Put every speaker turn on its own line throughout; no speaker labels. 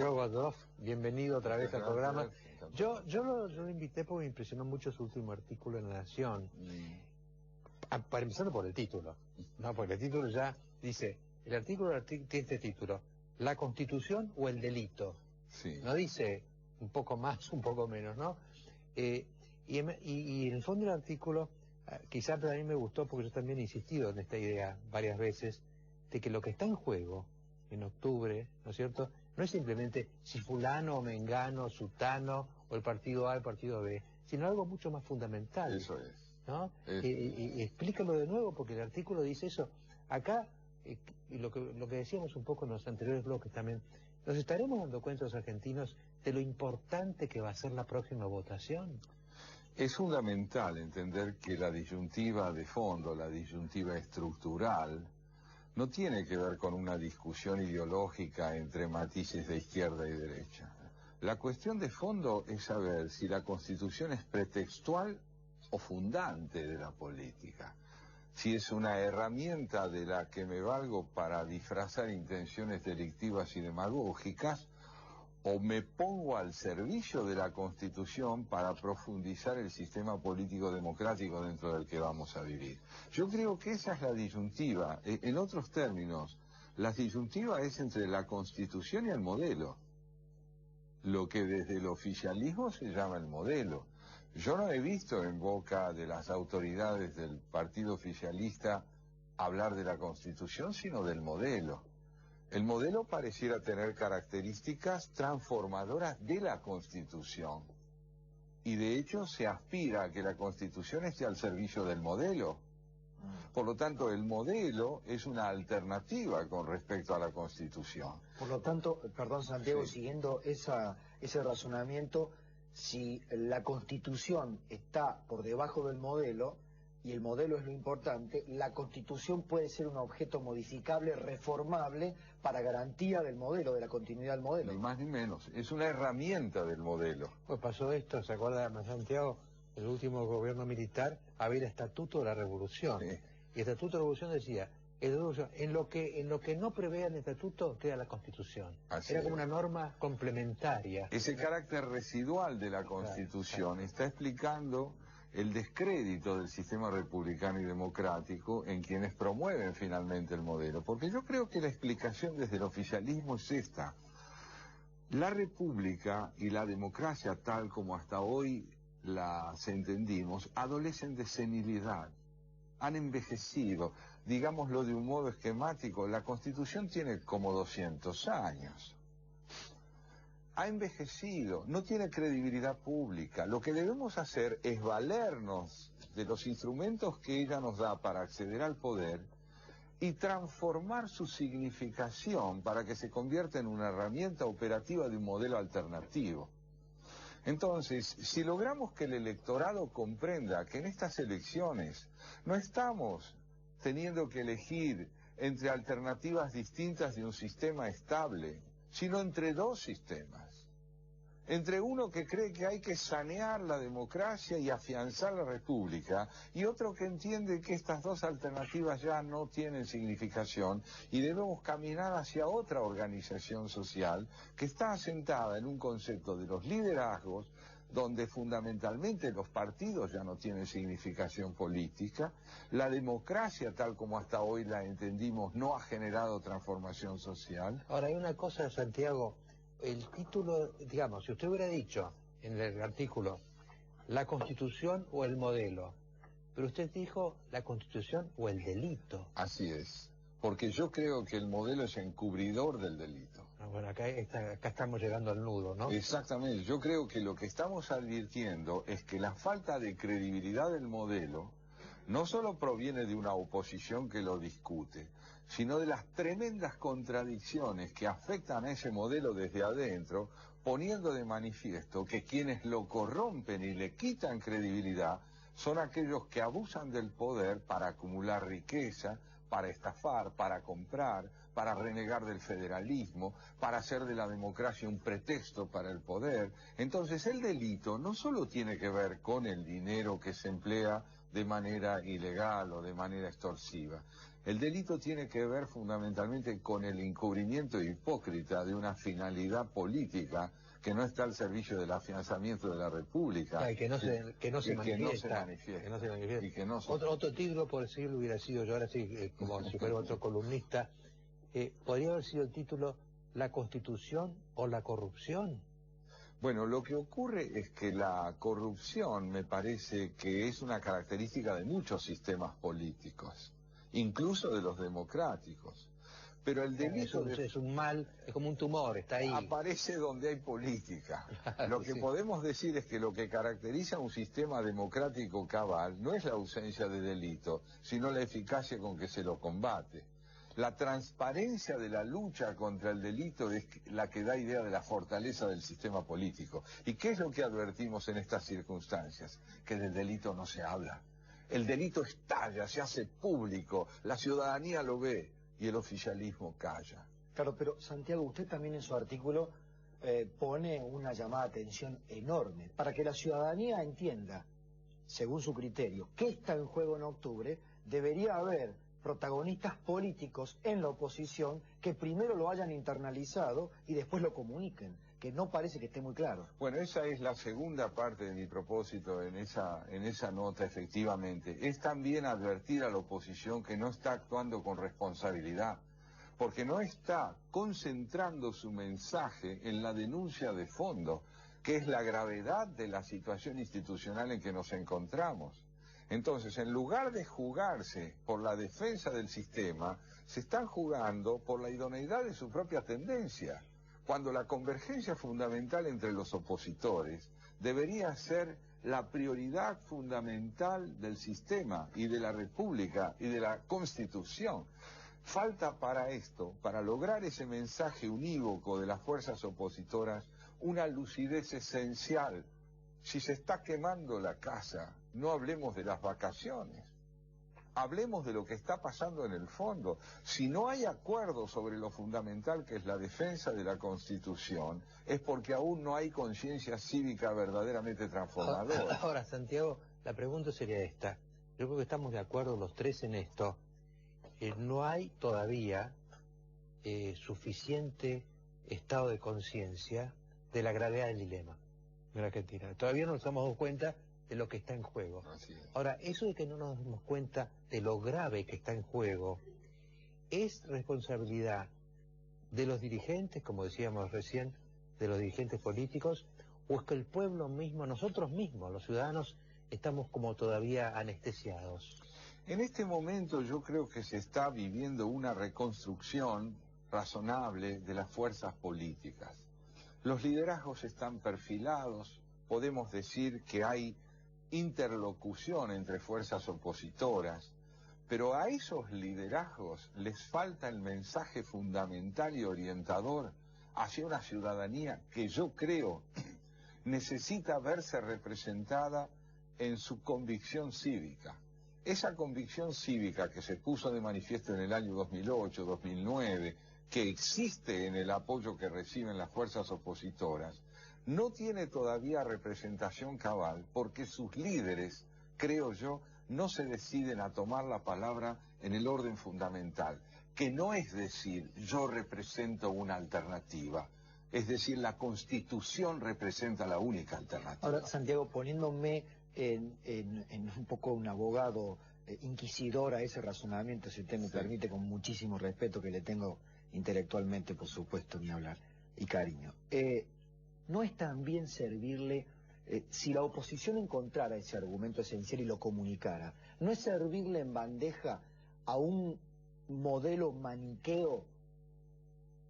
Godov, bienvenido otra vez al programa. Yo lo invité porque me impresionó mucho su último artículo en La Nación. Para empezar por el título, ¿no? Porque el título ya dice, el artículo tiene este título, ¿la Constitución o el delito?
Sí.
No dice un poco más, un poco menos, ¿no? Y en el fondo del artículo, quizás a mí me gustó porque yo también he insistido en esta idea varias veces, de que lo que está en juego en octubre, ¿no es cierto?, no es simplemente si fulano o mengano, sutano, o el partido A, el partido B, sino algo mucho más fundamental.
Eso es.
¿No? Y explícalo de nuevo, porque el artículo dice eso. Acá, y lo que decíamos un poco en los anteriores bloques también, nos estaremos dando cuenta los argentinos de lo importante que va a ser la próxima votación.
Es fundamental entender que la disyuntiva de fondo, la disyuntiva estructural, no tiene que ver con una discusión ideológica entre matices de izquierda y derecha. La cuestión de fondo es saber si la Constitución es pretextual o fundante de la política. Si es una herramienta de la que me valgo para disfrazar intenciones delictivas y demagógicas, o me pongo al servicio de la Constitución para profundizar el sistema político democrático dentro del que vamos a vivir. Yo creo que esa es la disyuntiva. En otros términos, la disyuntiva es entre la Constitución y el modelo. Lo que desde el oficialismo se llama el modelo. Yo no he visto en boca de las autoridades del partido oficialista hablar de la Constitución, sino del modelo. El modelo pareciera tener características transformadoras de la Constitución. Y de hecho se aspira a que la Constitución esté al servicio del modelo. Por lo tanto, el modelo es una alternativa con respecto a la Constitución.
Por lo tanto, perdón Santiago,
Sí.
Siguiendo ese razonamiento, si la Constitución está por debajo del modelo, y el modelo es lo importante, la Constitución puede ser un objeto modificable, reformable, para garantía del modelo, de la continuidad del modelo.
Ni más ni menos, es una herramienta del modelo.
Pues pasó esto, ¿se acuerda, Santiago? El último gobierno militar había el Estatuto de la Revolución.
Sí.
Y el Estatuto de la Revolución decía, en lo que no prevea el Estatuto queda la Constitución.
Así
Era
es.
como una norma complementaria.
Ese carácter residual de la Constitución está explicando el descrédito del sistema republicano y democrático en quienes promueven finalmente el modelo. Porque yo creo que la explicación desde el oficialismo es esta. La república y la democracia tal como hasta hoy las entendimos, adolecen de senilidad, han envejecido. Digámoslo de un modo esquemático, la Constitución tiene como 200 años. Ha envejecido, no tiene credibilidad pública. Lo que debemos hacer es valernos de los instrumentos que ella nos da para acceder al poder y transformar su significación para que se convierta en una herramienta operativa de un modelo alternativo. Entonces, si logramos que el electorado comprenda que en estas elecciones no estamos teniendo que elegir entre alternativas distintas de un sistema estable, sino entre dos sistemas. Entre uno que cree que hay que sanear la democracia y afianzar la república, y otro que entiende que estas dos alternativas ya no tienen significación y debemos caminar hacia otra organización social que está asentada en un concepto de los liderazgos, donde fundamentalmente los partidos ya no tienen significación política, la democracia tal como hasta hoy la entendimos no ha generado transformación social.
Ahora, hay una cosa, Santiago, el título, digamos, si usted hubiera dicho en el artículo la Constitución o el modelo, pero usted dijo la Constitución o el delito.
Así es, porque yo creo que el modelo es encubridor del delito.
Bueno, acá estamos llegando al nudo, ¿no?
Exactamente, yo creo que lo que estamos advirtiendo es que la falta de credibilidad del modelo no solo proviene de una oposición que lo discute, sino de las tremendas contradicciones que afectan a ese modelo desde adentro, poniendo de manifiesto que quienes lo corrompen y le quitan credibilidad son aquellos que abusan del poder para acumular riqueza, para estafar, para comprar, para renegar del federalismo, para hacer de la democracia un pretexto para el poder. Entonces el delito no solo tiene que ver con el dinero que se emplea de manera ilegal o de manera extorsiva, El delito tiene que ver fundamentalmente con el encubrimiento hipócrita de una finalidad política que no está al servicio del afianzamiento de la República.
Y que no se manifiesta.
Y que no se...
Otro título, por decirlo, hubiera sido, yo ahora sí, como si fuera otro columnista, podría haber sido el título ¿La Constitución o la corrupción?
Bueno, lo que ocurre es que la corrupción me parece que es una característica de muchos sistemas políticos, incluso de los democráticos. Pero el delito
es un mal, es como un tumor, está ahí.
Aparece donde hay política. Lo que
Sí.
podemos decir es que lo que caracteriza un sistema democrático cabal no es la ausencia de delito, sino la eficacia con que se lo combate. La transparencia de la lucha contra el delito es la que da idea de la fortaleza del sistema político. ¿Y qué es lo que advertimos en estas circunstancias? Que del delito no se habla. El delito estalla, se hace público, la ciudadanía lo ve y el oficialismo calla.
Claro, pero Santiago, usted también en su artículo pone una llamada de atención enorme para que la ciudadanía entienda, según su criterio, qué está en juego en octubre. Debería haber protagonistas políticos en la oposición que primero lo hayan internalizado y después lo comuniquen, que no parece que esté muy claro.
Bueno, esa es la segunda parte de mi propósito en esa nota, efectivamente. Es también advertir a la oposición que no está actuando con responsabilidad, porque no está concentrando su mensaje en la denuncia de fondo, que es la gravedad de la situación institucional en que nos encontramos. Entonces, en lugar de jugarse por la defensa del sistema, se están jugando por la idoneidad de su propia tendencia, cuando la convergencia fundamental entre los opositores debería ser la prioridad fundamental del sistema y de la República y de la Constitución. Falta para esto, para lograr ese mensaje unívoco de las fuerzas opositoras, una lucidez esencial. Si se está quemando la casa, no hablemos de las vacaciones, hablemos de lo que está pasando en el fondo. Si no hay acuerdo sobre lo fundamental que es la defensa de la Constitución, es porque aún no hay conciencia cívica verdaderamente transformadora.
Ahora, Santiago, la pregunta sería esta. Yo creo que estamos de acuerdo los tres en esto. No hay todavía suficiente estado de conciencia de la gravedad del dilema en Argentina. Todavía no nos hemos dado cuenta de lo que está en juego. Ahora, eso de que no nos damos cuenta de lo grave que está en juego, ¿es responsabilidad de los dirigentes, como decíamos recién, de los dirigentes políticos, o es que el pueblo mismo, nosotros mismos, los ciudadanos, estamos como todavía anestesiados?
En este momento yo creo que se está viviendo una reconstrucción razonable de las fuerzas políticas. Los liderazgos están perfilados, podemos decir que hay interlocución entre fuerzas opositoras, pero a esos liderazgos les falta el mensaje fundamental y orientador hacia una ciudadanía que yo creo necesita verse representada en su convicción cívica. Esa convicción cívica que se puso de manifiesto en el año 2008, 2009, que existe en el apoyo que reciben las fuerzas opositoras, no tiene todavía representación cabal porque sus líderes, creo yo, no se deciden a tomar la palabra en el orden fundamental, que no es decir yo represento una alternativa, es decir, la Constitución representa la única alternativa.
Ahora, Santiago, poniéndome en un poco un abogado inquisidor a ese razonamiento, si usted me permite, con muchísimo respeto que le tengo intelectualmente, por supuesto, ni hablar, y cariño. ¿No es también servirle, si la oposición encontrara ese argumento esencial y lo comunicara, no es servirle en bandeja a un modelo maniqueo,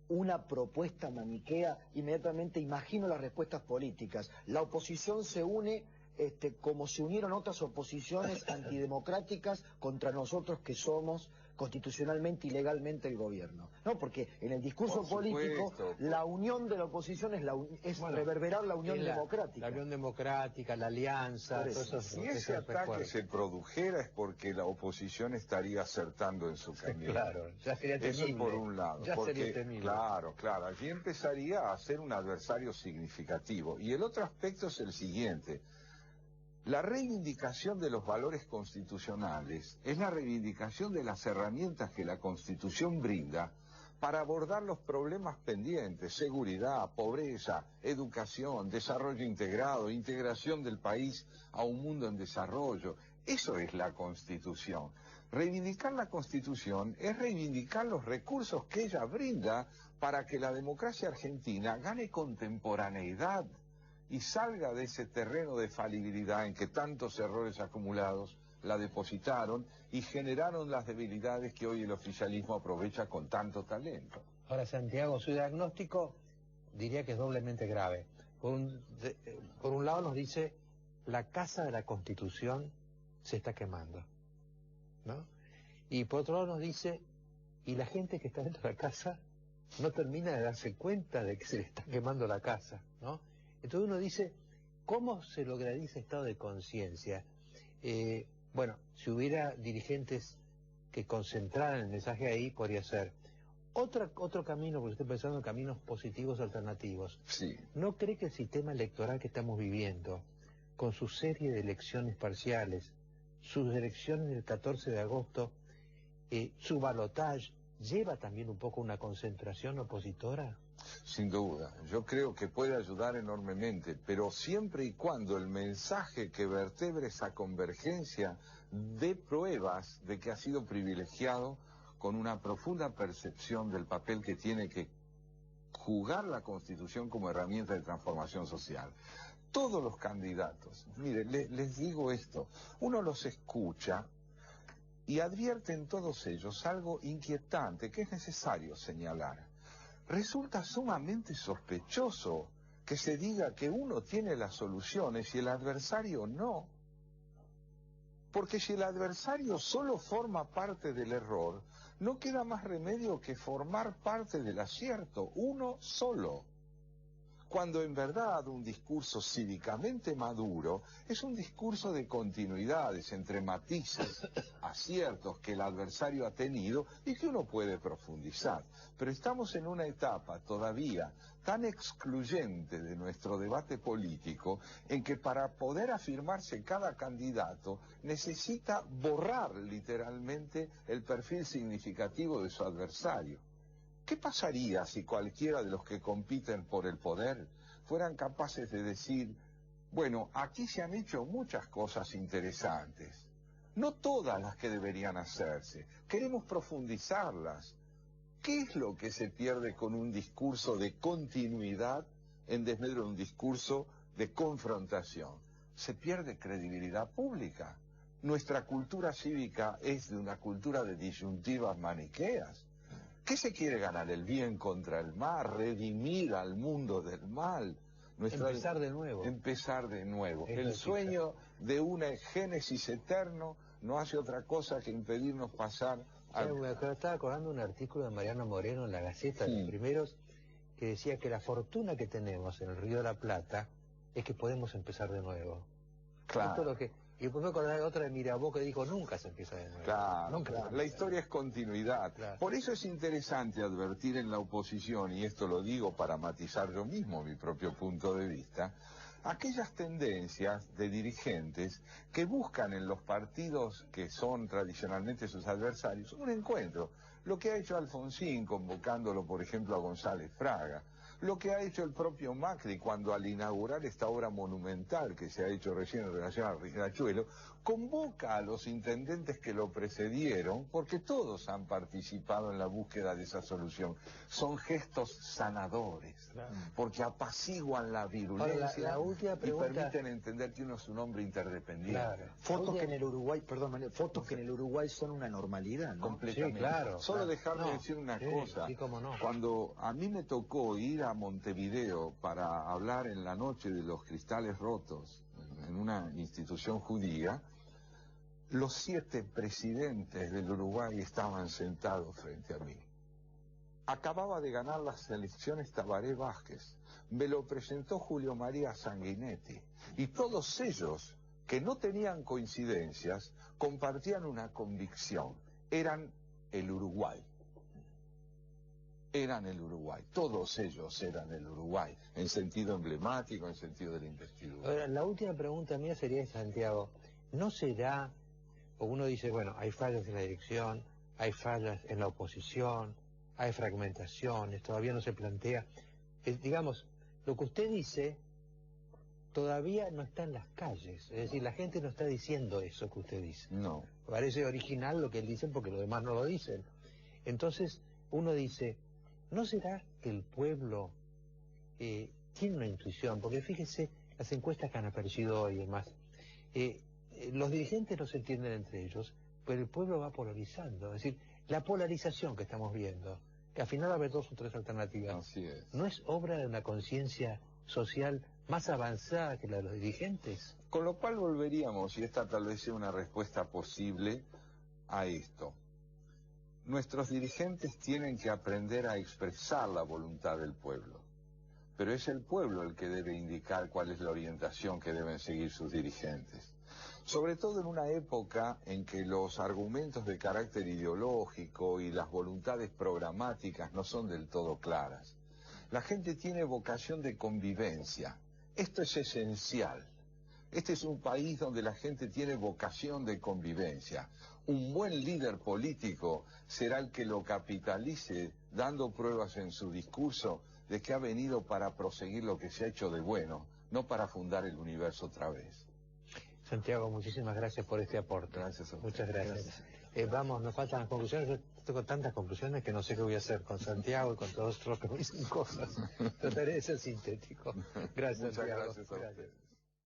una propuesta maniquea? Inmediatamente imagino las respuestas políticas. La oposición se une como se unieron otras oposiciones antidemocráticas contra nosotros que somos constitucionalmente y legalmente el gobierno. No, porque en el discurso político la unión de la oposición es reverberar la unión democrática.
La unión democrática, la alianza.
Si ese ataque se produjera es porque la oposición estaría acertando en su camino.
Claro, ya sería temible.
Eso por un lado.
Ya
porque,
sería temible.
Claro, allí empezaría a ser un adversario significativo. Y el otro aspecto es el siguiente. La reivindicación de los valores constitucionales es la reivindicación de las herramientas que la Constitución brinda para abordar los problemas pendientes: seguridad, pobreza, educación, desarrollo integrado, integración del país a un mundo en desarrollo. Eso es la Constitución. Reivindicar la Constitución es reivindicar los recursos que ella brinda para que la democracia argentina gane contemporaneidad y salga de ese terreno de falibilidad en que tantos errores acumulados la depositaron y generaron las debilidades que hoy el oficialismo aprovecha con tanto talento.
Ahora, Santiago, su diagnóstico diría que es doblemente grave. Por un lado nos dice, la casa de la Constitución se está quemando, ¿no? Y por otro lado nos dice, y la gente que está dentro de la casa no termina de darse cuenta de que se le está quemando la casa, ¿no? Entonces uno dice, ¿cómo se lograría ese estado de conciencia? Bueno, si hubiera dirigentes que concentraran el mensaje ahí, podría ser. Otro camino, porque estoy pensando en caminos positivos alternativos.
Sí.
¿No cree que el sistema electoral que estamos viviendo, con su serie de elecciones parciales, sus elecciones del 14 de agosto, su balotaje, lleva también un poco una concentración opositora?
Sin duda, yo creo que puede ayudar enormemente, pero siempre y cuando el mensaje que vertebre esa convergencia dé pruebas de que ha sido privilegiado con una profunda percepción del papel que tiene que jugar la Constitución como herramienta de transformación social. Todos los candidatos, mire, les digo esto, uno los escucha y advierte en todos ellos algo inquietante que es necesario señalar. Resulta sumamente sospechoso que se diga que uno tiene las soluciones y el adversario no. Porque si el adversario solo forma parte del error, no queda más remedio que formar parte del acierto, uno solo. Cuando en verdad un discurso cívicamente maduro es un discurso de continuidades entre matices, aciertos que el adversario ha tenido y que uno puede profundizar. Pero estamos en una etapa todavía tan excluyente de nuestro debate político en que para poder afirmarse cada candidato necesita borrar literalmente el perfil significativo de su adversario. ¿Qué pasaría si cualquiera de los que compiten por el poder fueran capaces de decir, bueno, aquí se han hecho muchas cosas interesantes, no todas las que deberían hacerse, queremos profundizarlas? ¿Qué es lo que se pierde con un discurso de continuidad en desmedro de un discurso de confrontación? Se pierde credibilidad pública. Nuestra cultura cívica es de una cultura de disyuntivas maniqueas. ¿Qué se quiere ganar? ¿El bien contra el mal? ¿Redimir al mundo del mal?
Empezar de nuevo.
Empezar de nuevo.
Es
el sueño de un génesis eterno no hace otra cosa que impedirnos pasar al...
Me estaba acordando un artículo de Mariano Moreno en la Gaceta,
Sí.
Los Primeros, que decía que la fortuna que tenemos en el Río de la Plata es que podemos empezar de nuevo.
Claro.
Esto es lo que... Y después me acordé de otra de Mirabeau que dijo, nunca se empieza de nuevo.
Claro,
Nunca
claro. La historia es continuidad.
Claro.
Por eso es interesante advertir en la oposición, y esto lo digo para matizar yo mismo mi propio punto de vista, aquellas tendencias de dirigentes que buscan en los partidos que son tradicionalmente sus adversarios un encuentro. Lo que ha hecho Alfonsín convocándolo, por ejemplo, a González Fraga. Lo que ha hecho el propio Macri cuando al inaugurar esta obra monumental que se ha hecho recién en relación al Riachuelo, convoca a los intendentes que lo precedieron, porque todos han participado en la búsqueda de esa solución. Son gestos sanadores,
Claro.
porque apaciguan la virulencia.
Ahora, la última pregunta...
y permiten entender que uno es un hombre interdependiente.
Claro.
Fotos que en el Uruguay, perdón, Manuel, fotos que en el Uruguay son una normalidad, ¿no?
Completamente.
Sí, claro.
Solo
Claro.
dejarme decir una cosa.
Sí, cómo no.
Cuando a mí me tocó ir a Montevideo para hablar en la noche de los cristales rotos en una institución judía, los 7 presidentes del Uruguay estaban sentados frente a mí. Acababa de ganar las elecciones Tabaré Vázquez, me lo presentó Julio María Sanguinetti, y todos ellos, que no tenían coincidencias, compartían una convicción: eran el Uruguay. eran el Uruguay. Todos ellos eran el Uruguay, en sentido emblemático, en sentido de la investidura.
Ahora, la última pregunta mía sería, Santiago, ¿no será, o uno dice, bueno, hay fallas en la dirección, hay fallas en la oposición, hay fragmentaciones, todavía no se plantea, digamos, lo que usted dice todavía no está en las calles, es decir, la gente no está diciendo eso que usted dice.
No.
Parece original lo que él dice porque los demás no lo dicen. Entonces, uno dice, ¿no será que el pueblo tiene una intuición? Porque fíjese las encuestas que han aparecido hoy y demás. Los dirigentes no se entienden entre ellos, pero el pueblo va polarizando. Es decir, la polarización que estamos viendo, que al final va a haber 2 o 3 alternativas,
Así es.
¿no es obra de una conciencia social más avanzada que la de los dirigentes?
Con lo cual volveríamos, y esta tal vez sea una respuesta posible a esto. Nuestros dirigentes tienen que aprender a expresar la voluntad del pueblo, pero es el pueblo el que debe indicar cuál es la orientación que deben seguir sus dirigentes. Sobre todo en una época en que los argumentos de carácter ideológico y las voluntades programáticas no son del todo claras. La gente tiene vocación de convivencia. Esto es esencial. Este es un país donde la gente tiene vocación de convivencia. Un buen líder político será el que lo capitalice, dando pruebas en su discurso de que ha venido para proseguir lo que se ha hecho de bueno, no para fundar el universo otra vez.
Santiago, muchísimas gracias por este aporte.
Gracias a usted.
Muchas gracias. Vamos, nos faltan las conclusiones. Yo tengo tantas conclusiones que no sé qué voy a hacer con Santiago y con todos los que me dicen cosas. Trataré de ser sintético. Gracias,
Muchas
Santiago.
gracias a usted.